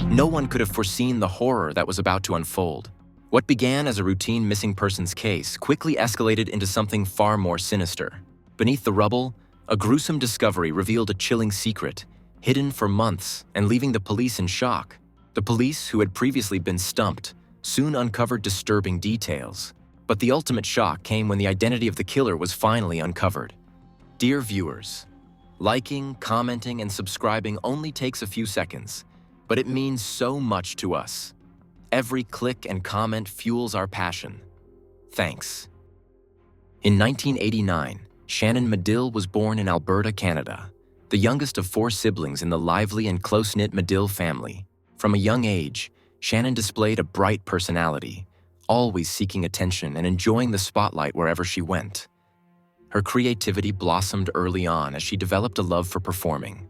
No one could have foreseen the horror that was about to unfold. What began as a routine missing persons case quickly escalated into something far more sinister. Beneath the rubble, a gruesome discovery revealed a chilling secret, hidden for months and leaving the police in shock. The police, who had previously been stumped, soon uncovered disturbing details. But the ultimate shock came when the identity of the killer was finally uncovered. Dear viewers, liking, commenting, and subscribing only takes a few seconds, but it means so much to us. Every click and comment fuels our passion. Thanks. In 1989, Shannon Medill was born in Alberta, Canada, the youngest of 4 siblings in the lively and close-knit Medill family. From a young age, Shannon displayed a bright personality, always seeking attention and enjoying the spotlight wherever she went. Her creativity blossomed early on as she developed a love for performing,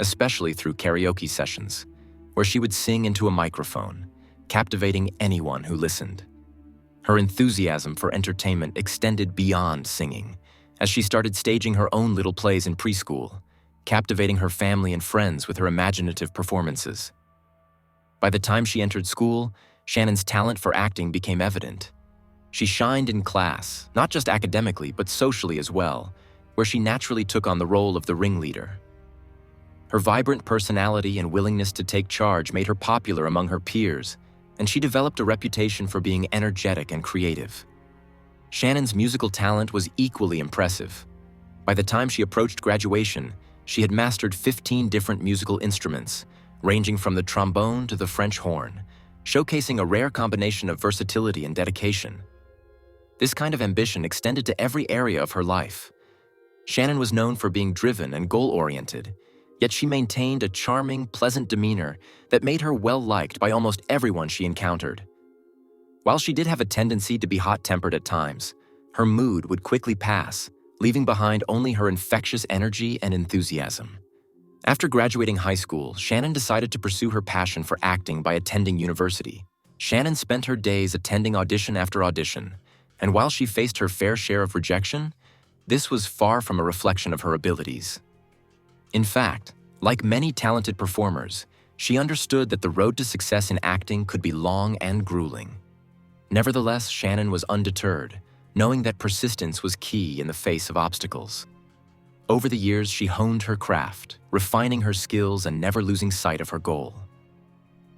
especially through karaoke sessions, where she would sing into a microphone, captivating anyone who listened. Her enthusiasm for entertainment extended beyond singing, as she started staging her own little plays in preschool, captivating her family and friends with her imaginative performances. By the time she entered school, Shannon's talent for acting became evident. She shined in class, not just academically, but socially as well, where she naturally took on the role of the ringleader. Her vibrant personality and willingness to take charge made her popular among her peers, and she developed a reputation for being energetic and creative. Shannon's musical talent was equally impressive. By the time she approached graduation, she had mastered 15 different musical instruments, ranging from the trombone to the French horn, showcasing a rare combination of versatility and dedication. This kind of ambition extended to every area of her life. Shannon was known for being driven and goal-oriented, yet she maintained a charming, pleasant demeanor that made her well-liked by almost everyone she encountered. While she did have a tendency to be hot-tempered at times, her mood would quickly pass, leaving behind only her infectious energy and enthusiasm. After graduating high school, Shannon decided to pursue her passion for acting by attending university. Shannon spent her days attending audition after audition, and while she faced her fair share of rejection, this was far from a reflection of her abilities. In fact, like many talented performers, she understood that the road to success in acting could be long and grueling. Nevertheless, Shannon was undeterred, knowing that persistence was key in the face of obstacles. Over the years, she honed her craft, refining her skills and never losing sight of her goal.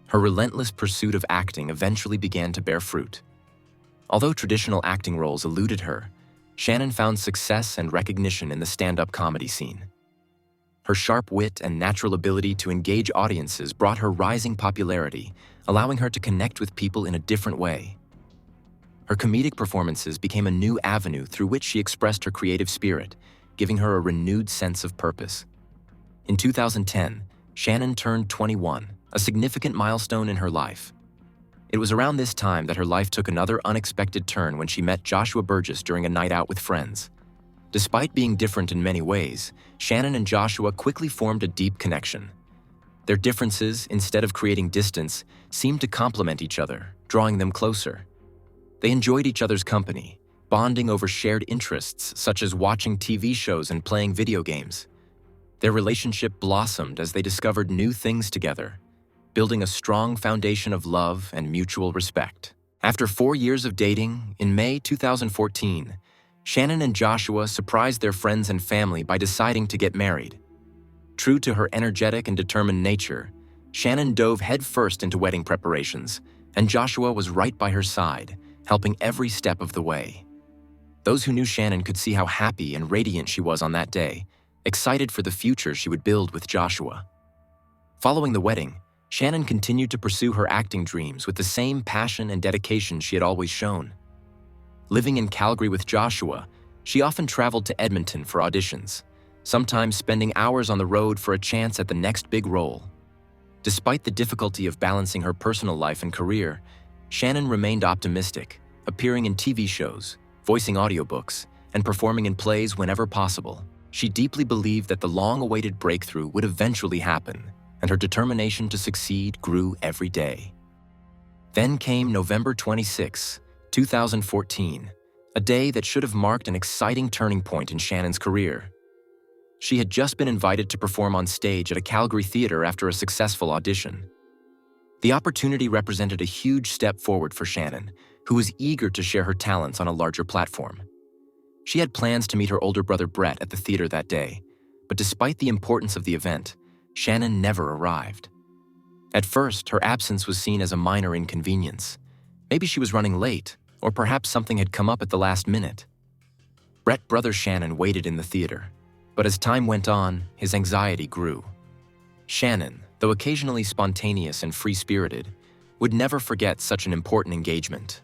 Her relentless pursuit of acting eventually began to bear fruit. Although traditional acting roles eluded her, Shannon found success and recognition in the stand-up comedy scene. Her sharp wit and natural ability to engage audiences brought her rising popularity, allowing her to connect with people in a different way. Her comedic performances became a new avenue through which she expressed her creative spirit, giving her a renewed sense of purpose. In 2010, Shannon turned 21, a significant milestone in her life. It was around this time that her life took another unexpected turn when she met Joshua Burgess during a night out with friends. Despite being different in many ways, Shannon and Joshua quickly formed a deep connection. Their differences, instead of creating distance, seemed to complement each other, drawing them closer. They enjoyed each other's company, bonding over shared interests such as watching TV shows and playing video games. Their relationship blossomed as they discovered new things together, building a strong foundation of love and mutual respect. After 4 years of dating, in May 2014, Shannon and Joshua surprised their friends and family by deciding to get married. True to her energetic and determined nature, Shannon dove headfirst into wedding preparations, and Joshua was right by her side, helping every step of the way. Those who knew Shannon could see how happy and radiant she was on that day, excited for the future she would build with Joshua. Following the wedding, Shannon continued to pursue her acting dreams with the same passion and dedication she had always shown. Living in Calgary with Joshua, she often traveled to Edmonton for auditions, sometimes spending hours on the road for a chance at the next big role. Despite the difficulty of balancing her personal life and career, Shannon remained optimistic, appearing in TV shows, voicing audiobooks, and performing in plays whenever possible. She deeply believed that the long-awaited breakthrough would eventually happen, and her determination to succeed grew every day. Then came November 26, 2014, a day that should have marked an exciting turning point in Shannon's career. She had just been invited to perform on stage at a Calgary theater after a successful audition. The opportunity represented a huge step forward for Shannon, who was eager to share her talents on a larger platform. She had plans to meet her older brother Brett at the theater that day, but despite the importance of the event, Shannon never arrived. At first, her absence was seen as a minor inconvenience. Maybe she was running late, or perhaps something had come up at the last minute. Brett's brother Shannon waited in the theater, but as time went on, his anxiety grew. Shannon, though occasionally spontaneous and free-spirited, would never forget such an important engagement.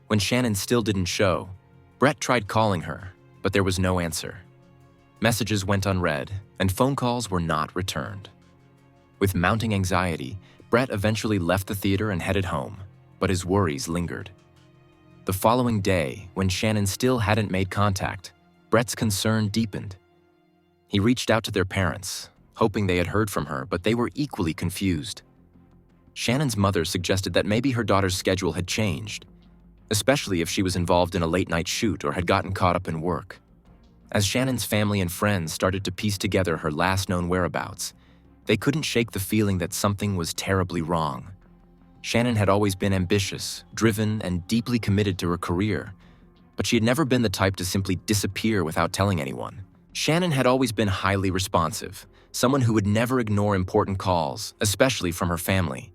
When Shannon still didn't show, Brett tried calling her, but there was no answer. Messages went unread, and phone calls were not returned. With mounting anxiety, Brett eventually left the theater and headed home, but his worries lingered. The following day, when Shannon still hadn't made contact, Brett's concern deepened. He reached out to their parents, hoping they had heard from her, but they were equally confused. Shannon's mother suggested that maybe her daughter's schedule had changed, especially if she was involved in a late-night shoot or had gotten caught up in work. As Shannon's family and friends started to piece together her last known whereabouts, they couldn't shake the feeling that something was terribly wrong. Shannon had always been ambitious, driven, and deeply committed to her career, but she had never been the type to simply disappear without telling anyone. Shannon had always been highly responsive, someone who would never ignore important calls, especially from her family.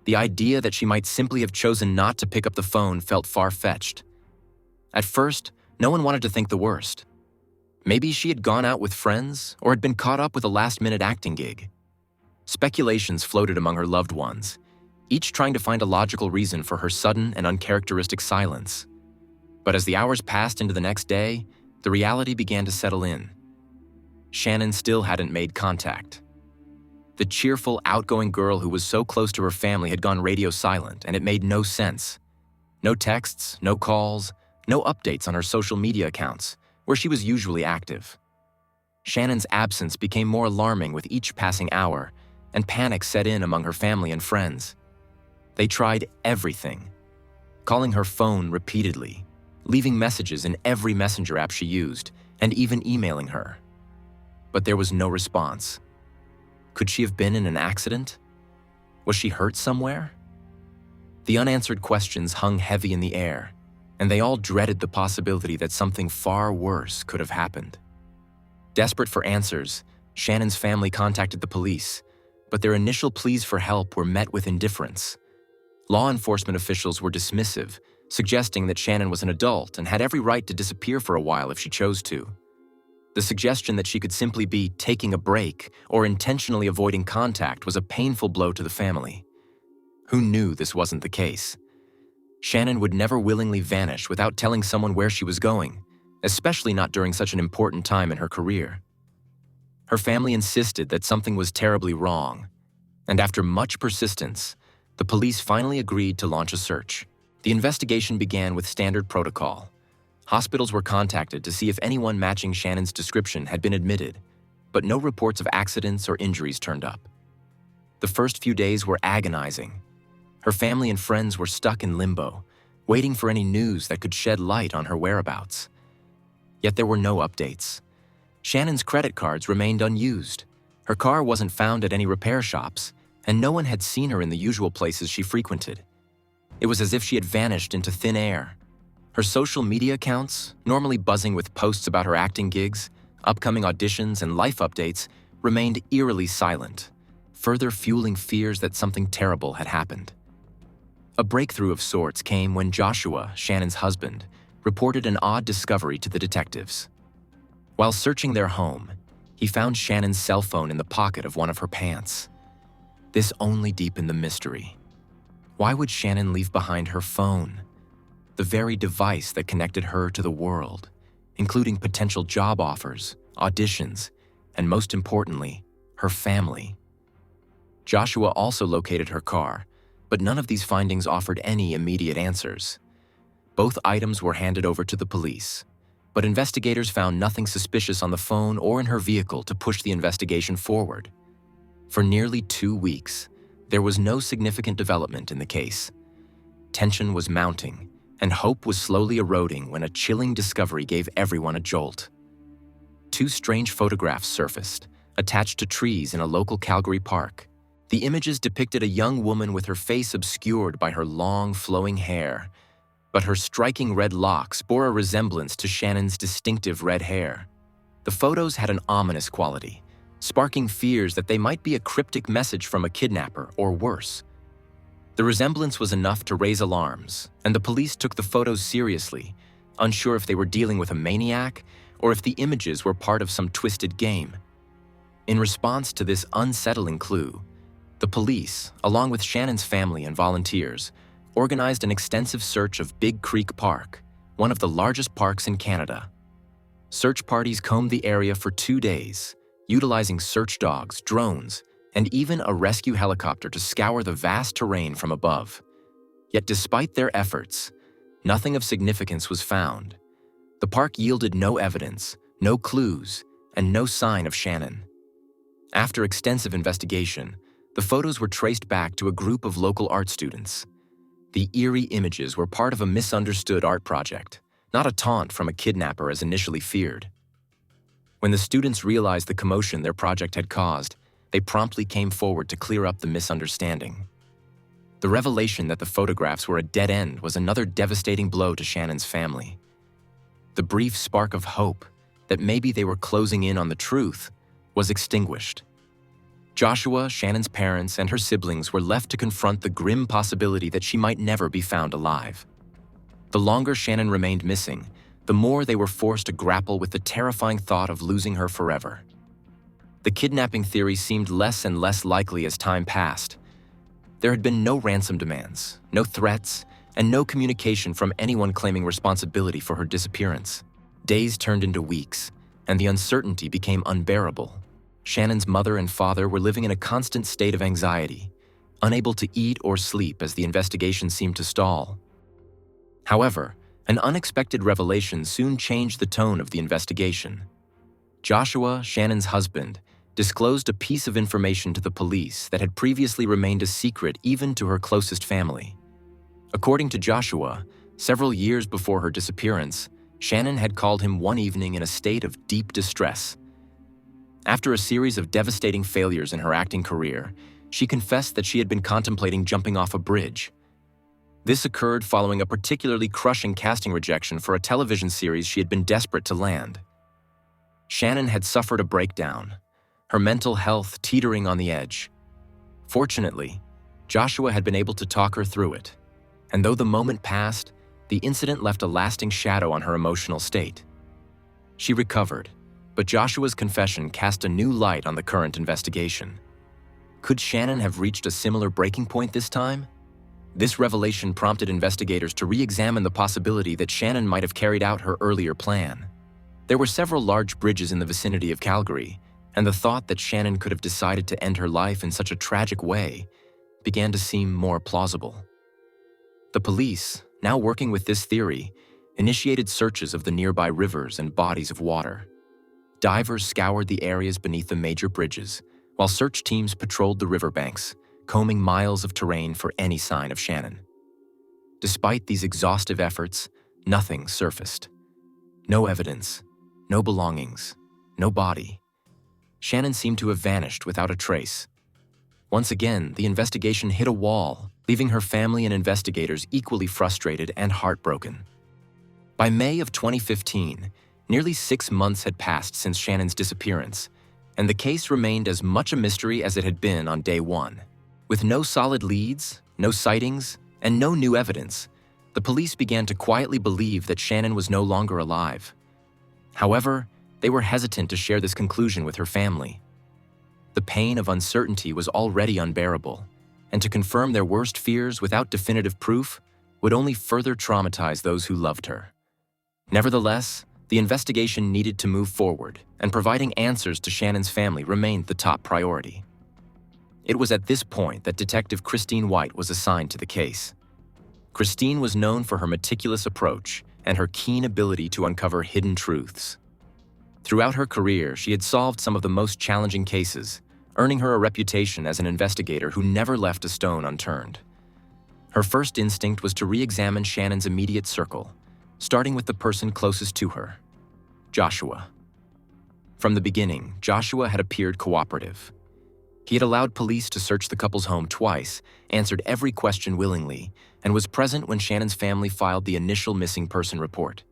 The idea that she might simply have chosen not to pick up the phone felt far-fetched. At first, no one wanted to think the worst. Maybe she had gone out with friends or had been caught up with a last-minute acting gig. Speculations floated among her loved ones, each trying to find a logical reason for her sudden and uncharacteristic silence. But as the hours passed into the next day, the reality began to settle in. Shannon still hadn't made contact. The cheerful, outgoing girl who was so close to her family had gone radio silent, and it made no sense. No texts, no calls, no updates on her social media accounts, where she was usually active. Shannon's absence became more alarming with each passing hour, and panic set in among her family and friends. They tried everything, calling her phone repeatedly, leaving messages in every messenger app she used, and even emailing her. But there was no response. Could she have been in an accident? Was she hurt somewhere? The unanswered questions hung heavy in the air, and they all dreaded the possibility that something far worse could have happened. Desperate for answers, Shannon's family contacted the police, but their initial pleas for help were met with indifference. Law enforcement officials were dismissive, suggesting that Shannon was an adult and had every right to disappear for a while if she chose to. The suggestion that she could simply be taking a break or intentionally avoiding contact was a painful blow to the family. Who knew this wasn't the case? Shannon would never willingly vanish without telling someone where she was going, especially not during such an important time in her career. Her family insisted that something was terribly wrong, and after much persistence, the police finally agreed to launch a search. The investigation began with standard protocol. Hospitals were contacted to see if anyone matching Shannon's description had been admitted, but no reports of accidents or injuries turned up. The first few days were agonizing. Her family and friends were stuck in limbo, waiting for any news that could shed light on her whereabouts. Yet there were no updates. Shannon's credit cards remained unused. Her car wasn't found at any repair shops, and no one had seen her in the usual places she frequented. It was as if she had vanished into thin air. Her social media accounts, normally buzzing with posts about her acting gigs, upcoming auditions, and life updates, remained eerily silent, further fueling fears that something terrible had happened. A breakthrough of sorts came when Joshua, Shannon's husband, reported an odd discovery to the detectives. While searching their home, he found Shannon's cell phone in the pocket of one of her pants. This only deepened the mystery. Why would Shannon leave behind her phone? The very device that connected her to the world, including potential job offers, auditions, and most importantly, her family. Joshua also located her car, but none of these findings offered any immediate answers. Both items were handed over to the police, but investigators found nothing suspicious on the phone or in her vehicle to push the investigation forward. For nearly 2 weeks, there was no significant development in the case. Tension was mounting, and hope was slowly eroding when a chilling discovery gave everyone a jolt. 2 strange photographs surfaced, attached to trees in a local Calgary park. The images depicted a young woman with her face obscured by her long, flowing hair, but her striking red locks bore a resemblance to Shannon's distinctive red hair. The photos had an ominous quality, sparking fears that they might be a cryptic message from a kidnapper or worse. The resemblance was enough to raise alarms, and the police took the photos seriously, unsure if they were dealing with a maniac or if the images were part of some twisted game. In response to this unsettling clue, the police, along with Shannon's family and volunteers, organized an extensive search of Big Creek Park, one of the largest parks in Canada. Search parties combed the area for 2 days, utilizing search dogs, drones, and even a rescue helicopter to scour the vast terrain from above. Yet despite their efforts, nothing of significance was found. The park yielded no evidence, no clues, and no sign of Shannon. After extensive investigation, the photos were traced back to a group of local art students. The eerie images were part of a misunderstood art project, not a taunt from a kidnapper as initially feared. When the students realized the commotion their project had caused, they promptly came forward to clear up the misunderstanding. The revelation that the photographs were a dead end was another devastating blow to Shannon's family. The brief spark of hope that maybe they were closing in on the truth was extinguished. Joshua, Shannon's parents, and her siblings were left to confront the grim possibility that she might never be found alive. The longer Shannon remained missing, the more they were forced to grapple with the terrifying thought of losing her forever. The kidnapping theory seemed less and less likely as time passed. There had been no ransom demands, no threats, and no communication from anyone claiming responsibility for her disappearance. Days turned into weeks, and the uncertainty became unbearable. Shannon's mother and father were living in a constant state of anxiety, unable to eat or sleep as the investigation seemed to stall. However, an unexpected revelation soon changed the tone of the investigation. Joshua, Shannon's husband, disclosed a piece of information to the police that had previously remained a secret even to her closest family. According to Joshua, several years before her disappearance, Shannon had called him one evening in a state of deep distress. After a series of devastating failures in her acting career, she confessed that she had been contemplating jumping off a bridge. This occurred following a particularly crushing casting rejection for a television series she had been desperate to land. Shannon had suffered a breakdown, her mental health teetering on the edge. Fortunately, Joshua had been able to talk her through it, and though the moment passed, the incident left a lasting shadow on her emotional state. She recovered, but Joshua's confession cast a new light on the current investigation. Could Shannon have reached a similar breaking point this time? This revelation prompted investigators to re-examine the possibility that Shannon might have carried out her earlier plan. There were several large bridges in the vicinity of Calgary, and the thought that Shannon could have decided to end her life in such a tragic way began to seem more plausible. The police, now working with this theory, initiated searches of the nearby rivers and bodies of water. Divers scoured the areas beneath the major bridges, while search teams patrolled the riverbanks, combing miles of terrain for any sign of Shannon. Despite these exhaustive efforts, nothing surfaced. No evidence, no belongings, no body. Shannon seemed to have vanished without a trace. Once again, the investigation hit a wall, leaving her family and investigators equally frustrated and heartbroken. By May of 2015, nearly 6 months had passed since Shannon's disappearance, and the case remained as much a mystery as it had been on day one. With no solid leads, no sightings, and no new evidence, the police began to quietly believe that Shannon was no longer alive. However, they were hesitant to share this conclusion with her family. The pain of uncertainty was already unbearable, and to confirm their worst fears without definitive proof would only further traumatize those who loved her. Nevertheless, the investigation needed to move forward, and providing answers to Shannon's family remained the top priority. It was at this point that Detective Christine White was assigned to the case. Christine was known for her meticulous approach and her keen ability to uncover hidden truths. Throughout her career, she had solved some of the most challenging cases, earning her a reputation as an investigator who never left a stone unturned. Her first instinct was to re-examine Shannon's immediate circle, starting with the person closest to her, Joshua. From the beginning, Joshua had appeared cooperative. He had allowed police to search the couple's home twice, answered every question willingly, and was present when Shannon's family filed the initial missing person report.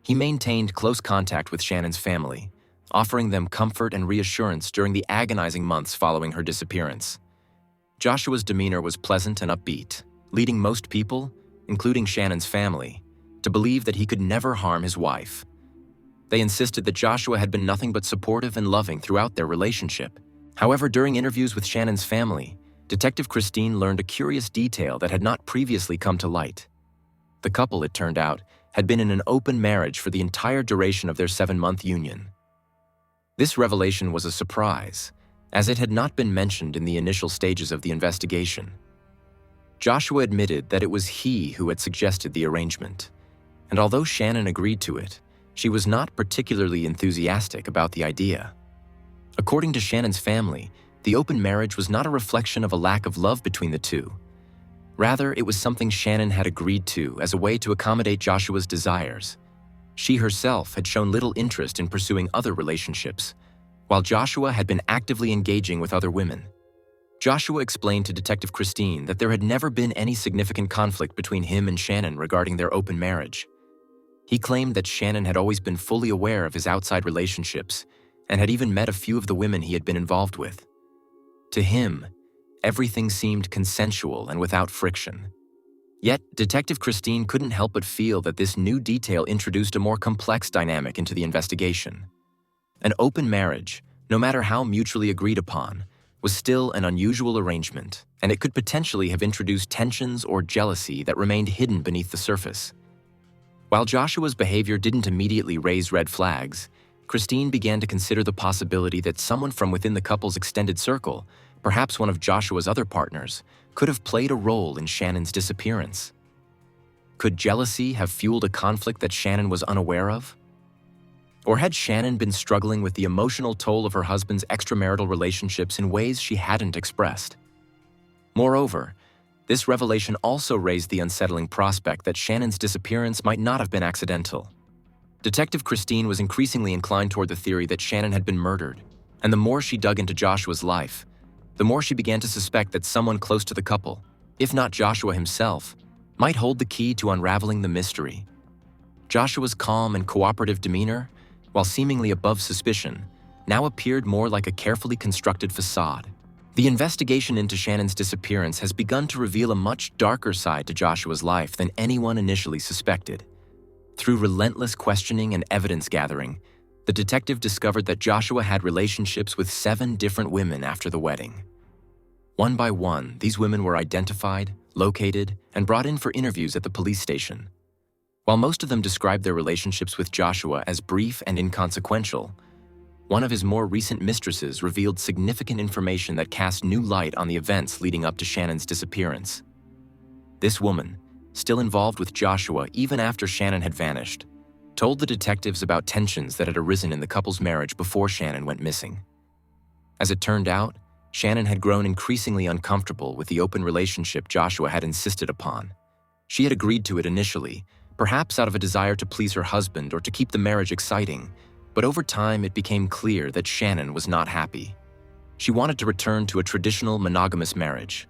He maintained close contact with Shannon's family, offering them comfort and reassurance during the agonizing months following her disappearance. Joshua's demeanor was pleasant and upbeat, leading most people, including Shannon's family, to believe that he could never harm his wife. They insisted that Joshua had been nothing but supportive and loving throughout their relationship. However, during interviews with Shannon's family, Detective Christine learned a curious detail that had not previously come to light. The couple, it turned out, had been in an open marriage for the entire duration of their 7-month union. This revelation was a surprise, as it had not been mentioned in the initial stages of the investigation. Joshua admitted that it was he who had suggested the arrangement, and although Shannon agreed to it, she was not particularly enthusiastic about the idea. According to Shannon's family, the open marriage was not a reflection of a lack of love between the two. Rather, it was something Shannon had agreed to as a way to accommodate Joshua's desires. She herself had shown little interest in pursuing other relationships, while Joshua had been actively engaging with other women. Joshua explained to Detective Christine that there had never been any significant conflict between him and Shannon regarding their open marriage. He claimed that Shannon had always been fully aware of his outside relationships and had even met a few of the women he had been involved with. To him, everything seemed consensual and without friction. Yet, Detective Christine couldn't help but feel that this new detail introduced a more complex dynamic into the investigation. An open marriage, no matter how mutually agreed upon, was still an unusual arrangement, and it could potentially have introduced tensions or jealousy that remained hidden beneath the surface. While Joshua's behavior didn't immediately raise red flags, Christine began to consider the possibility that someone from within the couple's extended circle, perhaps one of Joshua's other partners, could have played a role in Shannon's disappearance. Could jealousy have fueled a conflict that Shannon was unaware of? Or had Shannon been struggling with the emotional toll of her husband's extramarital relationships in ways she hadn't expressed? Moreover, this revelation also raised the unsettling prospect that Shannon's disappearance might not have been accidental. Detective Christine was increasingly inclined toward the theory that Shannon had been murdered, and the more she dug into Joshua's life, the more she began to suspect that someone close to the couple, if not Joshua himself, might hold the key to unraveling the mystery. Joshua's calm and cooperative demeanor, while seemingly above suspicion, now appeared more like a carefully constructed facade. The investigation into Shannon's disappearance has begun to reveal a much darker side to Joshua's life than anyone initially suspected. Through relentless questioning and evidence gathering, the detective discovered that Joshua had relationships with 7 different women after the wedding. One by one, these women were identified, located, and brought in for interviews at the police station. While most of them described their relationships with Joshua as brief and inconsequential, one of his more recent mistresses revealed significant information that cast new light on the events leading up to Shannon's disappearance. This woman, still involved with Joshua even after Shannon had vanished, told the detectives about tensions that had arisen in the couple's marriage before Shannon went missing. As it turned out, Shannon had grown increasingly uncomfortable with the open relationship Joshua had insisted upon. She had agreed to it initially, perhaps out of a desire to please her husband or to keep the marriage exciting, but over time it became clear that Shannon was not happy. She wanted to return to a traditional monogamous marriage.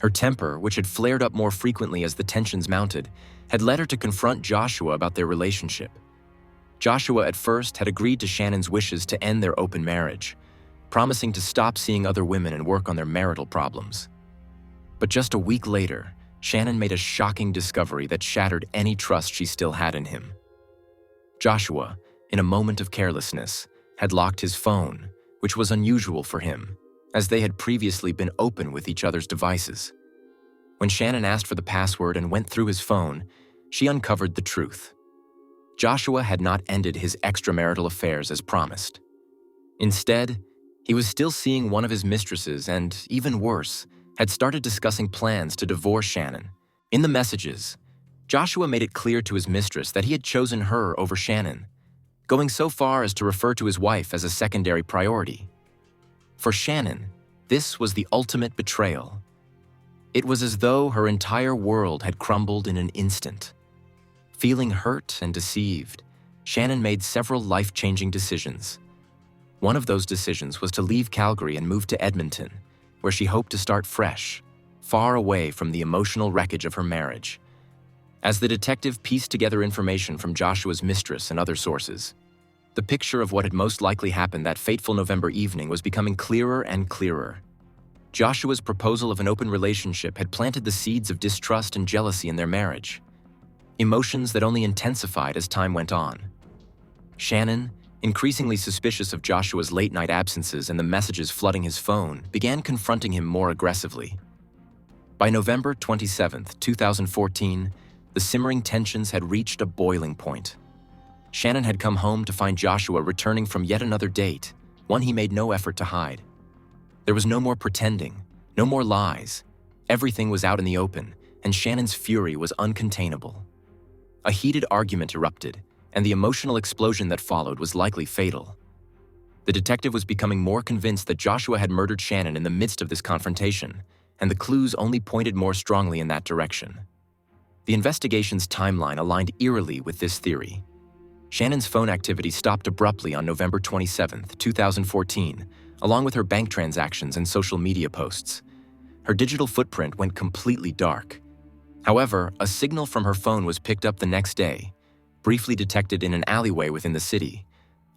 Her temper, which had flared up more frequently as the tensions mounted, had led her to confront Joshua about their relationship. Joshua at first had agreed to Shannon's wishes to end their open marriage, promising to stop seeing other women and work on their marital problems. But just a week later, Shannon made a shocking discovery that shattered any trust she still had in him. Joshua, in a moment of carelessness, had locked his phone, which was unusual for him, as they had previously been open with each other's devices. When Shannon asked for the password and went through his phone, she uncovered the truth. Joshua had not ended his extramarital affairs as promised. Instead, he was still seeing one of his mistresses and, even worse, had started discussing plans to divorce Shannon. In the messages, Joshua made it clear to his mistress that he had chosen her over Shannon, going so far as to refer to his wife as a secondary priority. For Shannon, this was the ultimate betrayal. It was as though her entire world had crumbled in an instant. Feeling hurt and deceived, Shannon made several life-changing decisions. One of those decisions was to leave Calgary and move to Edmonton, where she hoped to start fresh, far away from the emotional wreckage of her marriage. As the detective pieced together information from Joshua's mistress and other sources, the picture of what had most likely happened that fateful November evening was becoming clearer and clearer. Joshua's proposal of an open relationship had planted the seeds of distrust and jealousy in their marriage, emotions that only intensified as time went on. Shannon, increasingly suspicious of Joshua's late-night absences and the messages flooding his phone, began confronting him more aggressively. By November 27, 2014, the simmering tensions had reached a boiling point. Shannon had come home to find Joshua returning from yet another date, one he made no effort to hide. There was no more pretending, no more lies. Everything was out in the open, and Shannon's fury was uncontainable. A heated argument erupted, and the emotional explosion that followed was likely fatal. The detective was becoming more convinced that Joshua had murdered Shannon in the midst of this confrontation, and the clues only pointed more strongly in that direction. The investigation's timeline aligned eerily with this theory. Shannon's phone activity stopped abruptly on November 27, 2014, along with her bank transactions and social media posts. Her digital footprint went completely dark. However, a signal from her phone was picked up the next day, briefly detected in an alleyway within the city,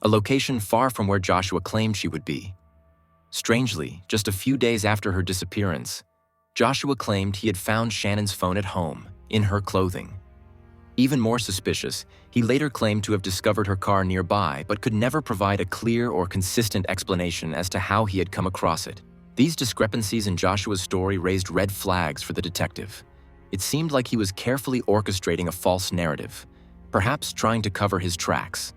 a location far from where Joshua claimed she would be. Strangely, just a few days after her disappearance, Joshua claimed he had found Shannon's phone at home, in her clothing. Even more suspicious, he later claimed to have discovered her car nearby but could never provide a clear or consistent explanation as to how he had come across it. These discrepancies in Joshua's story raised red flags for the detective. It seemed like he was carefully orchestrating a false narrative, perhaps trying to cover his tracks.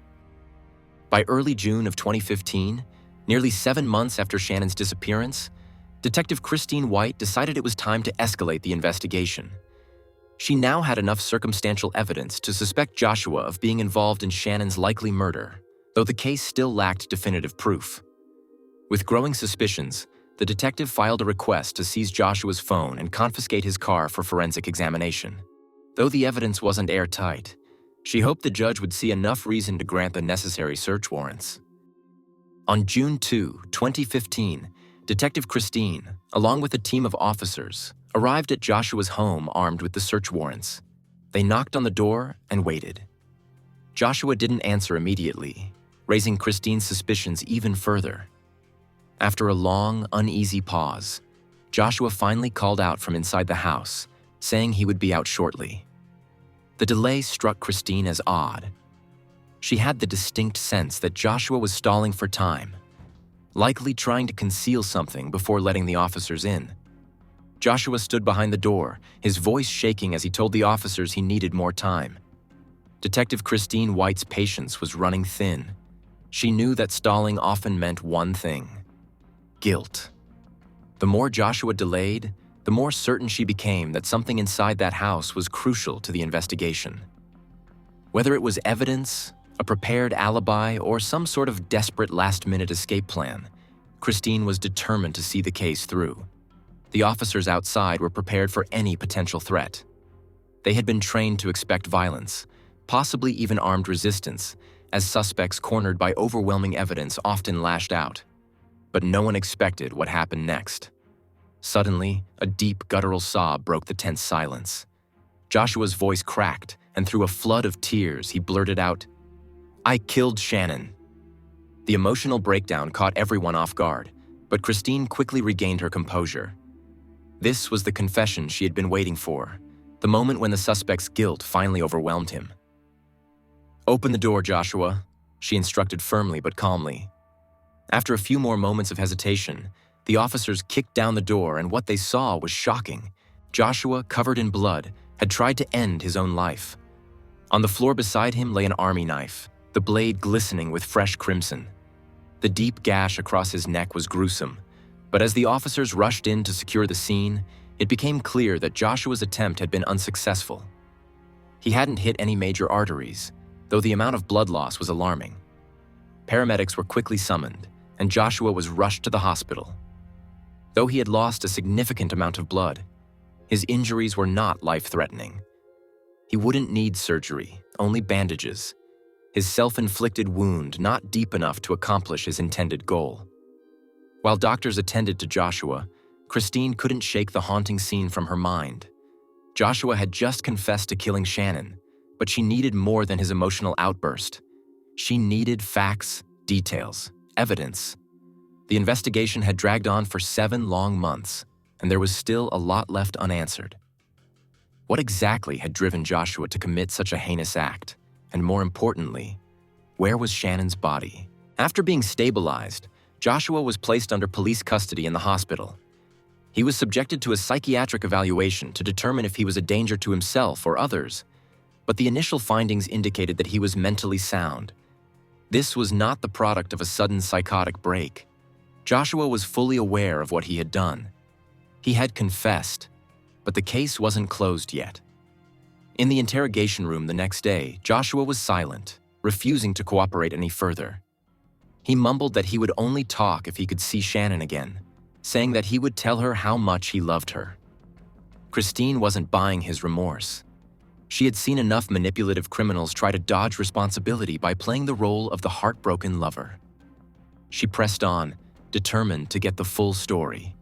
By early June of 2015, nearly 7 months after Shannon's disappearance, Detective Christine White decided it was time to escalate the investigation. She now had enough circumstantial evidence to suspect Joshua of being involved in Shannon's likely murder, though the case still lacked definitive proof. With growing suspicions, the detective filed a request to seize Joshua's phone and confiscate his car for forensic examination. Though the evidence wasn't airtight, she hoped the judge would see enough reason to grant the necessary search warrants. On June 2, 2015, Detective Christine, along with a team of officers, arrived at Joshua's home armed with the search warrants. They knocked on the door and waited. Joshua didn't answer immediately, raising Christine's suspicions even further. After a long, uneasy pause, Joshua finally called out from inside the house, saying he would be out shortly. The delay struck Christine as odd. She had the distinct sense that Joshua was stalling for time, likely trying to conceal something before letting the officers in. Joshua stood behind the door, his voice shaking as he told the officers he needed more time. Detective Christine White's patience was running thin. She knew that stalling often meant one thing: guilt. The more Joshua delayed, the more certain she became that something inside that house was crucial to the investigation. Whether it was evidence, a prepared alibi, or some sort of desperate last-minute escape plan, Christine was determined to see the case through. The officers outside were prepared for any potential threat. They had been trained to expect violence, possibly even armed resistance, as suspects cornered by overwhelming evidence often lashed out. But no one expected what happened next. Suddenly, a deep guttural sob broke the tense silence. Joshua's voice cracked, and through a flood of tears, he blurted out, "I killed Shannon." The emotional breakdown caught everyone off guard, but Christine quickly regained her composure. This was the confession she had been waiting for, the moment when the suspect's guilt finally overwhelmed him. "Open the door, Joshua," she instructed firmly but calmly. After a few more moments of hesitation, the officers kicked down the door, and what they saw was shocking. Joshua, covered in blood, had tried to end his own life. On the floor beside him lay an army knife, the blade glistening with fresh crimson. The deep gash across his neck was gruesome, but as the officers rushed in to secure the scene, it became clear that Joshua's attempt had been unsuccessful. He hadn't hit any major arteries, though the amount of blood loss was alarming. Paramedics were quickly summoned, and Joshua was rushed to the hospital. Though he had lost a significant amount of blood, his injuries were not life-threatening. He wouldn't need surgery, only bandages. his self-inflicted wound not deep enough to accomplish his intended goal. While doctors attended to Joshua, Christine couldn't shake the haunting scene from her mind. Joshua had just confessed to killing Shannon, but she needed more than his emotional outburst. She needed facts, details, evidence. The investigation had dragged on for 7 long months, and there was still a lot left unanswered. What exactly had driven Joshua to commit such a heinous act? And more importantly, where was Shannon's body? After being stabilized, Joshua was placed under police custody in the hospital. He was subjected to a psychiatric evaluation to determine if he was a danger to himself or others, but the initial findings indicated that he was mentally sound. This was not the product of a sudden psychotic break. Joshua was fully aware of what he had done. He had confessed, but the case wasn't closed yet. In the interrogation room the next day, Joshua was silent, refusing to cooperate any further. He mumbled that he would only talk if he could see Shannon again, saying that he would tell her how much he loved her. Christine wasn't buying his remorse. She had seen enough manipulative criminals try to dodge responsibility by playing the role of the heartbroken lover. She pressed on, determined to get the full story.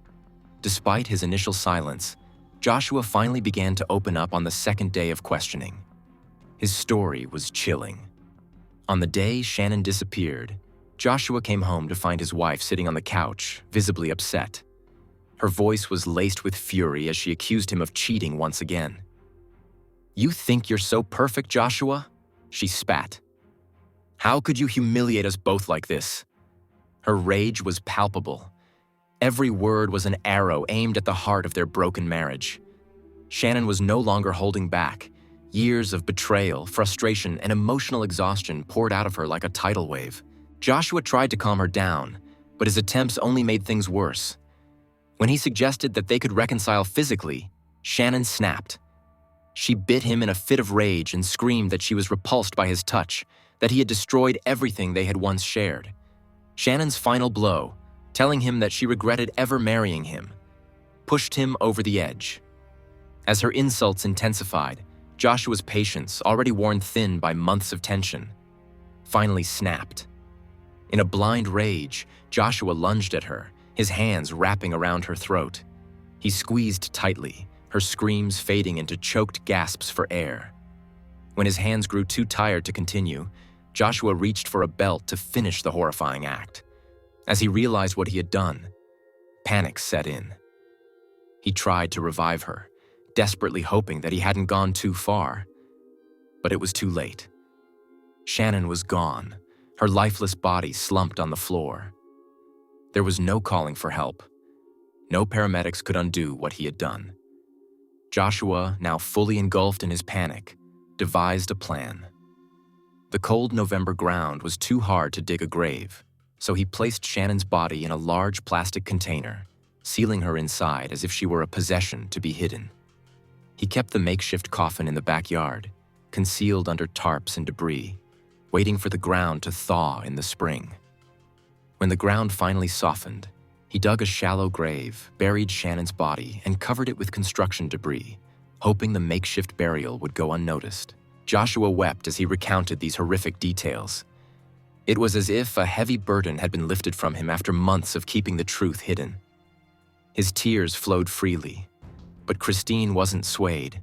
Despite his initial silence, Joshua finally began to open up on the second day of questioning. His story was chilling. On the day Shannon disappeared, Joshua came home to find his wife sitting on the couch, visibly upset. Her voice was laced with fury as she accused him of cheating once again. "You think you're so perfect, Joshua?" she spat. "How could you humiliate us both like this?" Her rage was palpable. Every word was an arrow aimed at the heart of their broken marriage. Shannon was no longer holding back. Years of betrayal, frustration, and emotional exhaustion poured out of her like a tidal wave. Joshua tried to calm her down, but his attempts only made things worse. When he suggested that they could reconcile physically, Shannon snapped. She bit him in a fit of rage and screamed that she was repulsed by his touch, that he had destroyed everything they had once shared. Shannon's final blow, telling him that she regretted ever marrying him, pushed him over the edge. As her insults intensified, Joshua's patience, already worn thin by months of tension, finally snapped. In a blind rage, Joshua lunged at her, his hands wrapping around her throat. He squeezed tightly, her screams fading into choked gasps for air. When his hands grew too tired to continue, Joshua reached for a belt to finish the horrifying act. As he realized what he had done, panic set in. He tried to revive her, desperately hoping that he hadn't gone too far. But it was too late. Shannon was gone, her lifeless body slumped on the floor. There was no calling for help. No paramedics could undo what he had done. Joshua, now fully engulfed in his panic, devised a plan. The cold November ground was too hard to dig a grave, so he placed Shannon's body in a large plastic container, sealing her inside as if she were a possession to be hidden. He kept the makeshift coffin in the backyard, concealed under tarps and debris, waiting for the ground to thaw in the spring. When the ground finally softened, he dug a shallow grave, buried Shannon's body, and covered it with construction debris, hoping the makeshift burial would go unnoticed. Joshua wept as he recounted these horrific details. It was as if a heavy burden had been lifted from him after months of keeping the truth hidden. His tears flowed freely, but Christine wasn't swayed.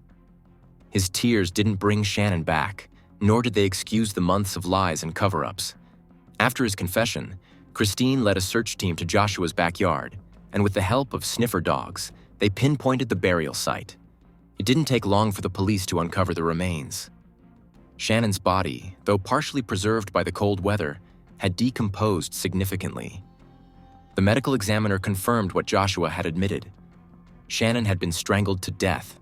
His tears didn't bring Shannon back, nor did they excuse the months of lies and cover-ups. After his confession, Christine led a search team to Joshua's backyard, and with the help of sniffer dogs, they pinpointed the burial site. It didn't take long for the police to uncover the remains. Shannon's body, though partially preserved by the cold weather, had decomposed significantly. The medical examiner confirmed what Joshua had admitted. Shannon had been strangled to death.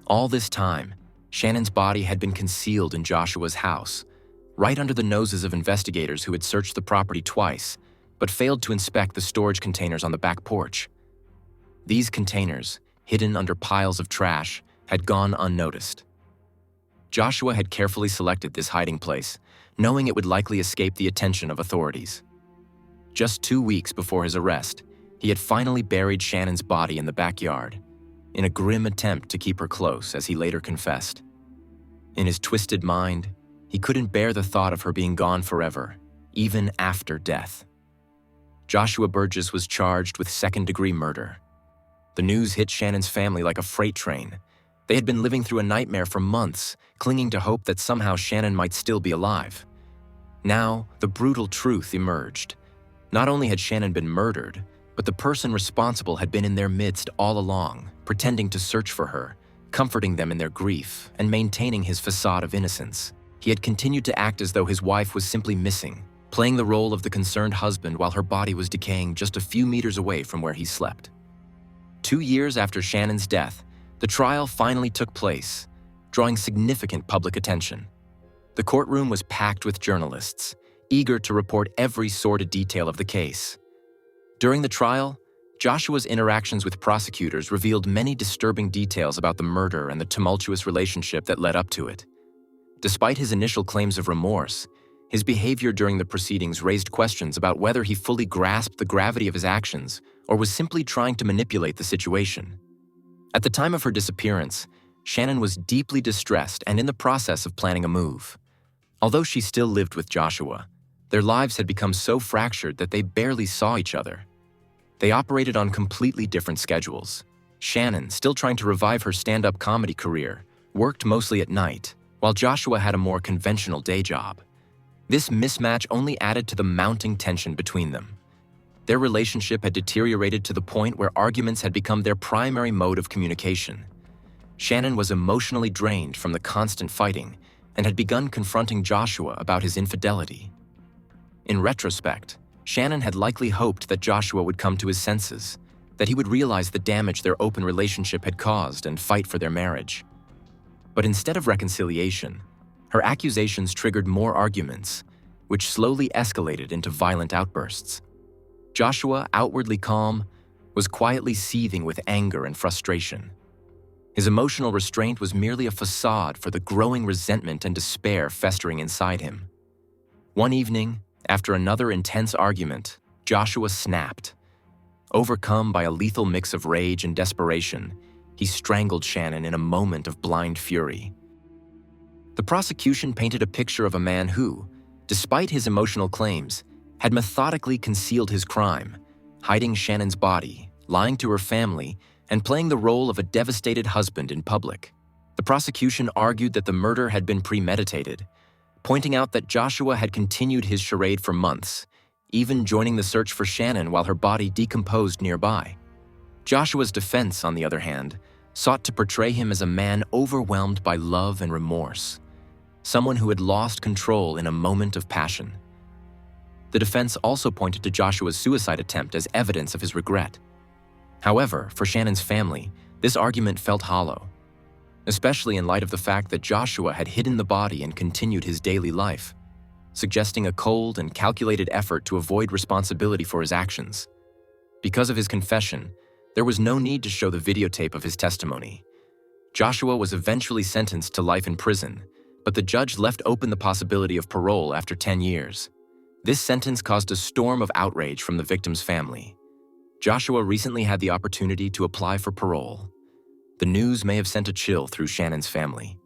All this time, Shannon's body had been concealed in Joshua's house, right under the noses of investigators who had searched the property twice, but failed to inspect the storage containers on the back porch. These containers, hidden under piles of trash, had gone unnoticed. Joshua had carefully selected this hiding place, knowing it would likely escape the attention of authorities. Just 2 weeks before his arrest, he had finally buried Shannon's body in the backyard, in a grim attempt to keep her close, as he later confessed. In his twisted mind, He couldn't bear the thought of her being gone forever, even after death. Joshua Burgess was charged with second-degree murder. The news hit Shannon's family like a freight train. They had been living through a nightmare for months, clinging to hope that somehow Shannon might still be alive. Now, the brutal truth emerged. Not only had Shannon been murdered, but the person responsible had been in their midst all along, pretending to search for her, comforting them in their grief, and maintaining his facade of innocence. He had continued to act as though his wife was simply missing, playing the role of the concerned husband while her body was decaying just a few meters away from where he slept. 2 years after Shannon's death, the trial finally took place, drawing significant public attention. The courtroom was packed with journalists, eager to report every sordid detail of the case. During the trial, Joshua's interactions with prosecutors revealed many disturbing details about the murder and the tumultuous relationship that led up to it. Despite his initial claims of remorse, his behavior during the proceedings raised questions about whether he fully grasped the gravity of his actions or was simply trying to manipulate the situation. At the time of her disappearance, Shannon was deeply distressed and in the process of planning a move. Although she still lived with Joshua, their lives had become so fractured that they barely saw each other. They operated on completely different schedules. Shannon, still trying to revive her stand-up comedy career, worked mostly at night, while Joshua had a more conventional day job. This mismatch only added to the mounting tension between them. Their relationship had deteriorated to the point where arguments had become their primary mode of communication. Shannon was emotionally drained from the constant fighting and had begun confronting Joshua about his infidelity. In retrospect, Shannon had likely hoped that Joshua would come to his senses, that he would realize the damage their open relationship had caused and fight for their marriage. But instead of reconciliation, her accusations triggered more arguments, which slowly escalated into violent outbursts. Joshua, outwardly calm, was quietly seething with anger and frustration. His emotional restraint was merely a facade for the growing resentment and despair festering inside him. One evening, after another intense argument, Joshua snapped. Overcome by a lethal mix of rage and desperation, he strangled Shannon in a moment of blind fury. The prosecution painted a picture of a man who, despite his emotional claims, had methodically concealed his crime, hiding Shannon's body, lying to her family, and playing the role of a devastated husband in public. The prosecution argued that the murder had been premeditated, pointing out that Joshua had continued his charade for months, even joining the search for Shannon while her body decomposed nearby. Joshua's defense, on the other hand, sought to portray him as a man overwhelmed by love and remorse, someone who had lost control in a moment of passion. The defense also pointed to Joshua's suicide attempt as evidence of his regret. However, for Shannon's family, this argument felt hollow, especially in light of the fact that Joshua had hidden the body and continued his daily life, suggesting a cold and calculated effort to avoid responsibility for his actions. Because of his confession, there was no need to show the videotape of his testimony. Joshua was eventually sentenced to life in prison, but the judge left open the possibility of parole after 10 years. This sentence caused a storm of outrage from the victim's family. Joshua recently had the opportunity to apply for parole. The news may have sent a chill through Shannon's family.